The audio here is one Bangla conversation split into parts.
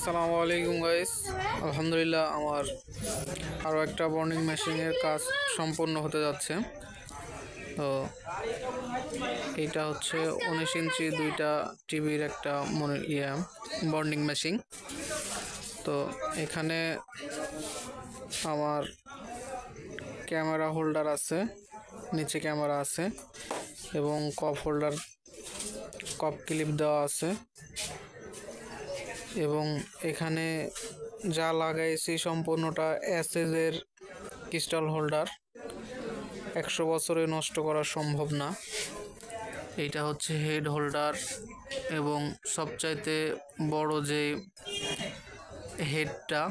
আসসালামু আলাইকুম গাইস। আলহামদুলিল্লাহ আমার আরও একটা বর্নিং মেশিনের কাজ সম্পূর্ণ হতে যাচ্ছে। তো এইটা হচ্ছে 19 ইঞ্চি দুইটা টিভির একটা বর্নিং মেশিন। তো এখানে আমার ক্যামেরা হোল্ডার আছে, নিচে ক্যামেরা আছে এবং কপ ক্লিপ দেওয়া আছে এবং এখানে যা লাগাইছি সম্পূর্ণটা এসএসের ক্রিস্টাল হোল্ডার। 100 বছরে নষ্ট করা সম্ভব না। এইটা হচ্ছে হেড হোল্ডার এবং সবচাইতে বড় যে হেডটা,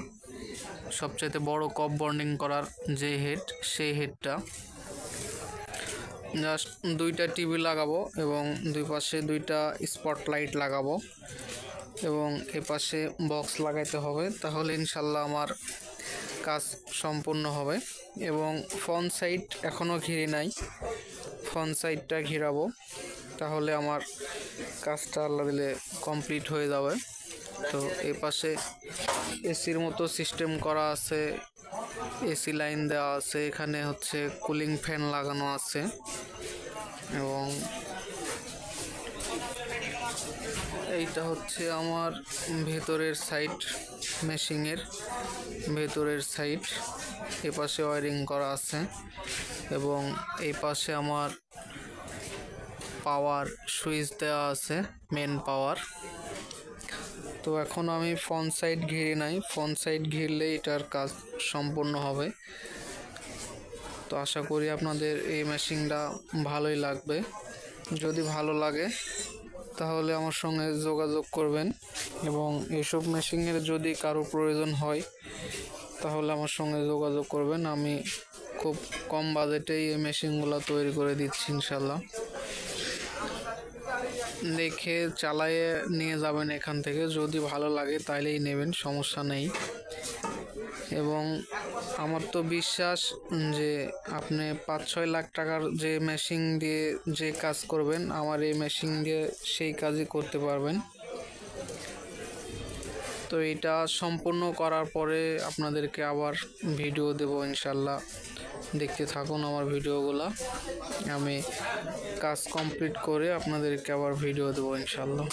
সবচাইতে বড় কপ বর্নিং করার যে হেড, সেই হেডটা জাস্ট দুইটা টিভি লাগাবো এবং দুই পাশে দুইটা স্পটলাইট লাগাবো এবং এ পাশে বক্স লাগাইতে হবে, তাহলে ইনশাল্লাহ আমার কাজ সম্পূর্ণ হবে। এবং ফ্রন্ট সাইড এখনও ঘিরে নাই, ফ্রন্ট সাইডটা ঘিরাবো, তাহলে আমার কাজটা আল্লাহ দিলে কমপ্লিট হয়ে যাবে। তো এই পাশে এসির মতো সিস্টেম করা আছে, এসি লাইন দেওয়া আছে, এখানে হচ্ছে কুলিং ফ্যান লাগানো আছে এবং এইটা হচ্ছে আমার ভেতরের সাইড, মেশিনের ভেতরের সাইড। এ পাশে ওয়ারিং করা আছে এবং এই পাশে আমার পাওয়ার সুইচ দেওয়া আছে, মেন পাওয়ার। তো এখন আমি ফ্রন্ট সাইড ঘিরে নাই, ফ্রন্ট সাইড ঘিরলে এটার কাজ সম্পূর্ণ হবে। তো আশা করি আপনাদের এই মেশিনটা ভালোই লাগবে। যদি ভালো লাগে তাহলে আমার সঙ্গে যোগাযোগ করবেন এবং এইসব মেশিনের যদি কারো প্রয়োজন হয় তাহলে আমার সঙ্গে যোগাযোগ করবেন। আমি খুব কম বাজেটেই এই মেশিনগুলো তৈরি করে দিচ্ছি ইনশাল্লাহ। দেখে চালায়ে নিয়ে যাবেন এখান থেকে, যদি ভালো লাগে তাইলেই নেবেন, সমস্যা নেই। এবং আমার তো বিশ্বাস যে আপনি 5-6 লাখ টাকার যে মেশিন দিয়ে যে কাজ করবেন, আমার এই মেশিন দিয়ে সেই কাজই করতে পারবেন। তো এটা সম্পূর্ণ করার পরে আপনাদেরকে আবার ভিডিও দেব ইনশাল্লাহ, দেখতে থাকুন আমার ভিডিওগুলো। আমি কাজ কমপ্লিট করে আপনাদেরকে আবার ভিডিও দেব ইনশাল্লাহ।